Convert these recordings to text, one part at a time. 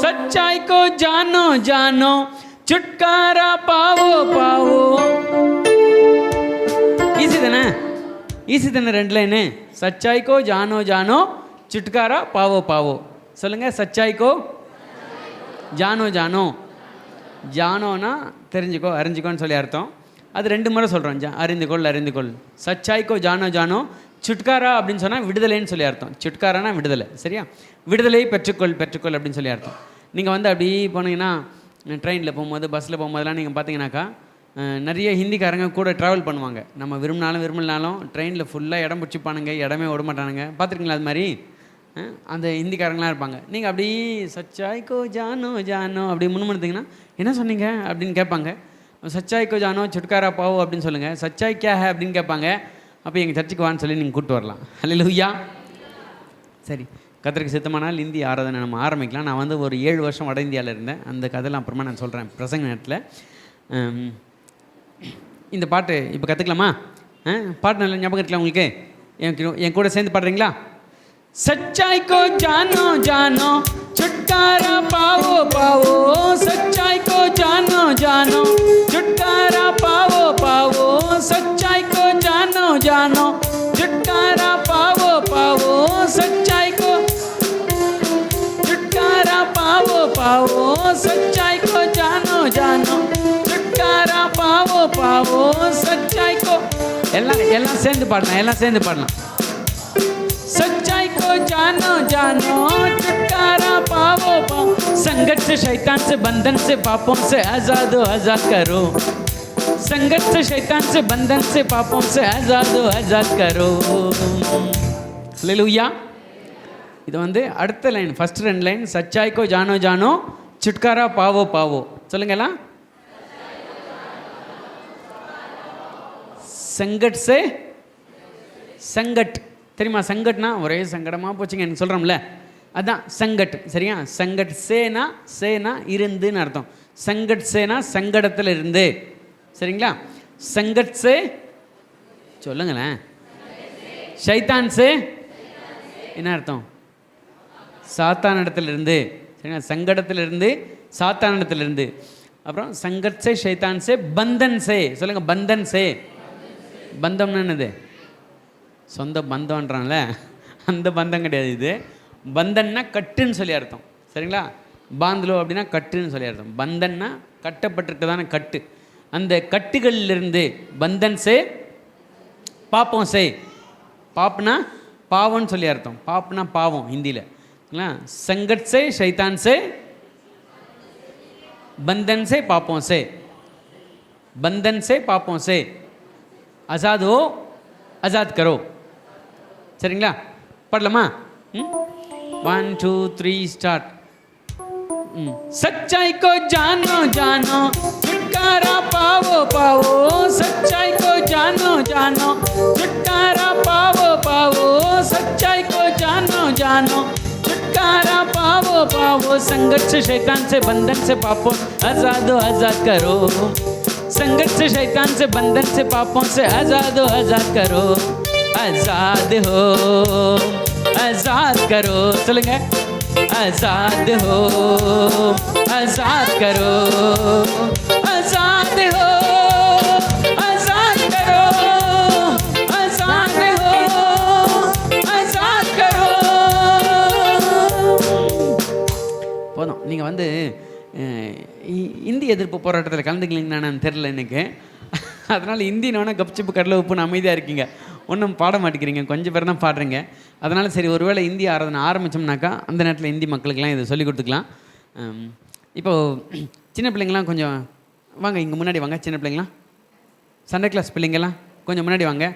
सच्चाई को जानो जानो छुटकारा पावो पावो. ஈஸி தானே ரெண்டு லைனு. சச்சாய்க்கோ ஜானோ ஜானோ சுட்காரா பாவோ பாவோ. சொல்லுங்க. சச்சாய்க்கோ ஜானோ ஜானோ. ஜானோனா தெரிஞ்சுக்கோ அறிஞ்சிக்கோன்னு சொல்லி அர்த்தம். அது 2 முறை சொல்கிறோம். அறிந்துகொள் அறிந்துகொள். சச்சாய்க்கோ ஜானோ ஜானோ. சுட்காரா அப்படின்னு சொன்னால் விடுதலைன்னு சொல்லி அர்த்தம். சுட்காரானா விடுதலை. சரியா? விடுதலை பெற்றுக்கொள் பெற்றுக்கொள் அப்படின்னு சொல்லி அர்த்தம். நீங்கள் வந்து அப்படி போனீங்கன்னா ட்ரெயினில் போகும்போது பஸ்ஸில் போகும்போதெல்லாம் நீங்கள் பார்த்தீங்கன்னாக்கா நிறைய ஹிந்திக்காரங்க கூட ட்ராவல் பண்ணுவாங்க. நம்ம விரும்பினாலும் ட்ரெயினில் ஃபுல்லாக இடம் பிடிச்சிப்பானுங்க, இடமே விட மாட்டானுங்க. பார்த்துருக்கீங்களா அது மாதிரி? அந்த ஹிந்திக்காரங்களாம் இருப்பாங்க. நீங்கள் அப்படி சச்சாய்க்கோ ஜானோ ஜானோ அப்படி முன்முடுத்தீங்கன்னா என்ன சொன்னீங்க அப்படின்னு கேட்பாங்க. சச்சாய்க்கோ ஜானோ சுட்காரா பாவோ அப்படின்னு சொல்லுங்கள். சச்சாய் கியா ஹே அப்படின்னு கேட்பாங்க. அப்போ எங்கள் சர்ச்சுக்கு வான்னு சொல்லி நீங்கள் கூப்பிட்டு வரலாம். அல்லேலூயா. சரி, கர்த்தருக்கு சித்தமானால் இந்தி ஆராதனை நம்ம ஆரம்பிக்கலாம். நான் வந்து ஒரு 7 வருஷம் வட இந்தியாவில் இருந்தேன். அந்த கதையெல்லாம் அப்புறமா நான் சொல்கிறேன் பிரசங்க நேரத்தில். இந்த பாட்டு இப்போ கற்றுக்கலாமா? பாட்டு நல்லா ஞாபகம் இருக்கலாம் உங்களுக்கு? என் கூட சேர்ந்து பாடுறீங்களா? சச்சாய்க்கோ ஜானோ ஜானோ छुटकारा पावो पावो. सच्चाई को जानो जानो छुटकारा पावो पावो. सच्चाई को जानो जानो छुटकारा पावो पावो. सच्चाई को छुटकारा पावो पावो. सच्चाई को जानो जानो छुटकारा पावो पावो. सच्चाई को எல்லாம் சேர்ந்து பாடலாம். सच्चाई को जानो जानो छुटकारा पावो पावो. संकट से शैतान से बंधन से पापों से आजाद हो आजाद करो. संकट से शैतान से बंधन से पापों से आजाद हो आजाद करो. हालेलुया. இது வந்து அடுத்த லைன். ஃபர்ஸ்ட் 2 லைன் சச்சாய் கோ ஜானோ ஜானோ छुटकारा पावो पावो. சொல்லுங்களா? संकट से संकट தெரியுமா? சங்கட்னா ஒரே சங்கடமாக போச்சுங்க எனக்கு சொல்கிறோம்ல, அதுதான் சங்கட். சரியா? சங்கட் சேனா இருந்துன்னு அர்த்தம். சங்கட் சேனா சங்கடத்தில் இருந்து. சரிங்களா? சங்கட் சே சொல்லுங்களேன். ஷைத்தான் சே என்ன அர்த்தம்? சாத்தான் இடத்துலேருந்து. சரிங்களா? சங்கடத்திலிருந்து சாத்தான் இடத்துலேருந்து. அப்புறம் சங்கட் சே ஷைத்தான் சே பந்தன் சே. சொல்லுங்கள். பந்தன் சே. பந்தம்னு என்னது? சொந்த பந்தம்ன்றான்ல, அந்த பந்தம் கிடையாது இது. பந்தன்னா கட்டுன்னு சொல்லி அர்த்தம். சரிங்களா? பாந்தலோ அப்படின்னா கட்டுன்னு சொல்லி அர்த்தம். பந்தன்னா கட்டப்பட்டிருக்கதான கட்டு. அந்த கட்டுகளிலிருந்து பந்தன் சே பாப்போம் சே. பாப்னா பாவம்னு சொல்லி அர்த்தம். பாப்னா பாவம் ஹிந்தியில். சங்கட் சே ஷைத்தான் சே बंधन से पापों से. बंधन से पापों से आज़ाद हो आज़ाद करो. சரிங்களா? पढ़लमा. 1 2 3 स्टार्ट. सच्चाई को जानो जानो छुटकारा पावो पावो. सच्चाई को जानो जानो छुटकारा पावो पावो. सच्चाई को जानो जानो छुटकारा पावो पावो. संकट से शैतान से बंधन से पापों आज़ाद हो आज़ाद करो. संकट से शैतान से बंधन से पापों से आज़ाद हो आज़ाद करो. आज़ाद हो आज़ाद करो. चलेंगे. आज़ाद हो आज़ाद करो. आज़ाद हो आज़ाद करो. आज़ाद हो आज़ाद करो. போதும். நீங்கள் வந்து இந்தி எதிர்ப்பு போராட்டத்தில் கலந்துக்கலீங்கன்னு தெரில எனக்கு. அதனால் இந்தினோன்னா கப்சிப்பு கடலை உப்புன்னு அமைதியாக இருக்கீங்க. ஒன்றும் பாட மாட்டேங்கிறீங்க. கொஞ்சம் பேர் தான் பாடுறீங்க. அதனால் சரி, ஒருவேளை இந்தி ஆராதனை ஆரம்பித்தோம்னாக்கா அந்த நேரத்தில் இந்தி மக்களுக்கெல்லாம் இதை சொல்லிக் கொடுத்துக்கலாம். இப்போது சின்ன பிள்ளைங்களாம் கொஞ்சம் வாங்க, இங்கே முன்னாடி வாங்க. சின்ன பிள்ளைங்களாம், சண்டே கிளாஸ் பிள்ளைங்களாம் கொஞ்சம் முன்னாடி வாங்க.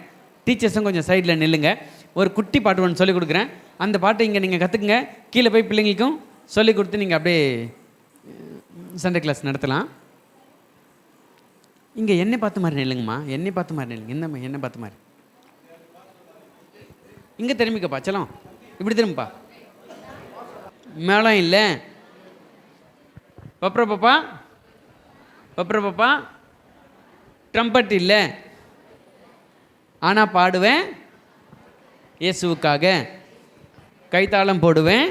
டீச்சர்ஸும் கொஞ்சம் சைடில் நில்லுங்க. ஒரு குட்டி பாட்டு ஒன்று சொல்லிக் கொடுக்குறேன். அந்த பாட்டை இங்கே நீங்கள் கற்றுக்குங்க. கீழே போய் பிள்ளைங்களுக்கும் சொல்லிக் கொடுத்து நீங்கள் அப்படியே சண்டே கிளாஸ் நடத்தலாம். இங்கே என்னை பார்த்த மாதிரி நில்லுங்கம்மா. என்னை பார்த்த மாதிரி நில்லுங்க. என்னம்மா என்னை பார்த்த மாதிரி. இங்கே திரும்பிக்கப்பா. சலம் இப்படி திரும்பப்பா. மேளம் இல்லை. பப்ர பாப்பா பப்ர பாப்பா. ட்ரம்பட் இல்லை. ஆனால் பாடுவேன் இயேசுவுக்காக. கைத்தாளம் போடுவேன்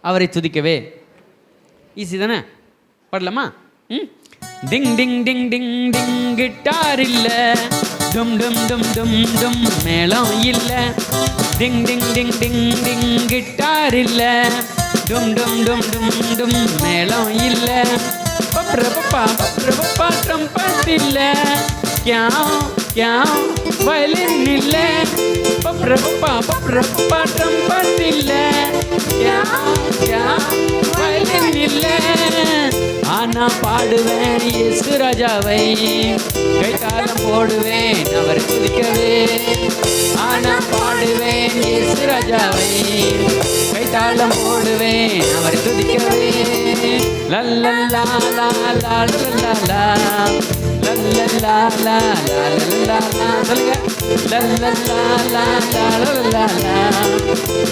அவரை துதிக்கவே. ஈஸி தானே, பாடலாமா? டிங் டிங் டிங் டிங் டிங் கிட்டார் இல்ல, டும் டும் டும் டும் டும் மேளம் இல்ல. டிங் டிங் டிங் டிங் டிங் கிட்டார் இல்ல, டும் டும் டும் டும் டும் மேளம் இல்ல. பப்ர பப்பா ட்ரம்பட் இல்ல, கியா கியா வயலின் இல்ல. பப்ர பப்பா ட்ரம்பட் இல்ல, கியா கியா வயலின் இல்ல. ஆனா பாடுவேன் இயேசு ராஜாவை, கைத்தாளம் போடுவேன் அவர் துதிக்கவே. ஆனா பாடுவேன் இயேசு ராஜாவை, கைத்தாளம் போடுவேன் அவர் துதிக்கவே. லல்லல்லா லா லா லல்லல்லா லல்லல்லா லா லா லல்லல்லா. சொல்லுங்க. லல்லல்லா லா லா லல்லல்லா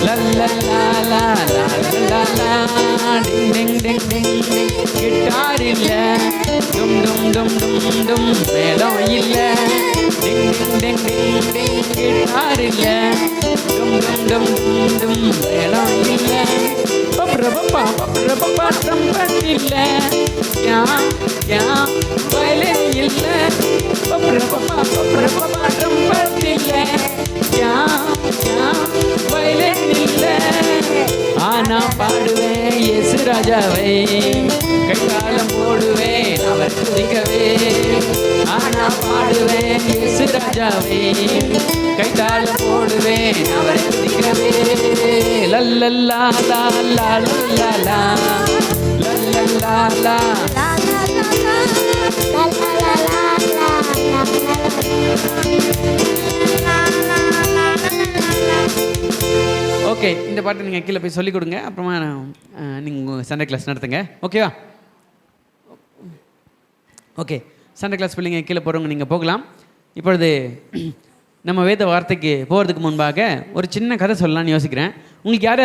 லல்லல்லா லா லா லல்லல்லா. டிங் டிங் டிங் டிங் டிங் கிட்டார் இல்ல, டும் டும் டும் டும் டும் மேளம் இல்ல. டிங் டிங் டிங் டிங் டிங் கிட்டார் இல்ல, டும் டும் டும் டும் டும் மேளம் இல்ல. பப்ர பப்பா ட்ரம்பட் இல்ல, யா யா வயலின் இல்ல. பப்ர பப்பா ட்ரம்பட் இல்ல, யா யா வயலின் இல்ல. ஆனா பாடுவேன் இயேசு ராஜாவை, கைத்தாளம் போடுவேன் அவர் துதிக்கவே. ஆனா பாடுவேன் இயேசு ராஜாவை, கைத்தாளம் போடுவேன் அவரை துதிக்கவே. லல்லல்லா லா லா லல்லல்லா லல்லல்லா லா. ஓகே, இந்த பாட்டை நீங்கள் கீழே போய் சொல்லிக் கொடுங்க. அப்புறமா நீங்கள் சண்டே கிளாஸ் நடத்துங்க. ஓகேவா? ஓகே, சண்டே கிளாஸ் பிள்ளைங்க கீழே போகிறவங்க நீங்கள் போகலாம். இப்பொழுது நம்ம வேத வார்த்தைக்கு போகிறதுக்கு முன்பாக ஒரு சின்ன கதை சொல்லலான்னு யோசிக்கிறேன். உங்களுக்கு யார்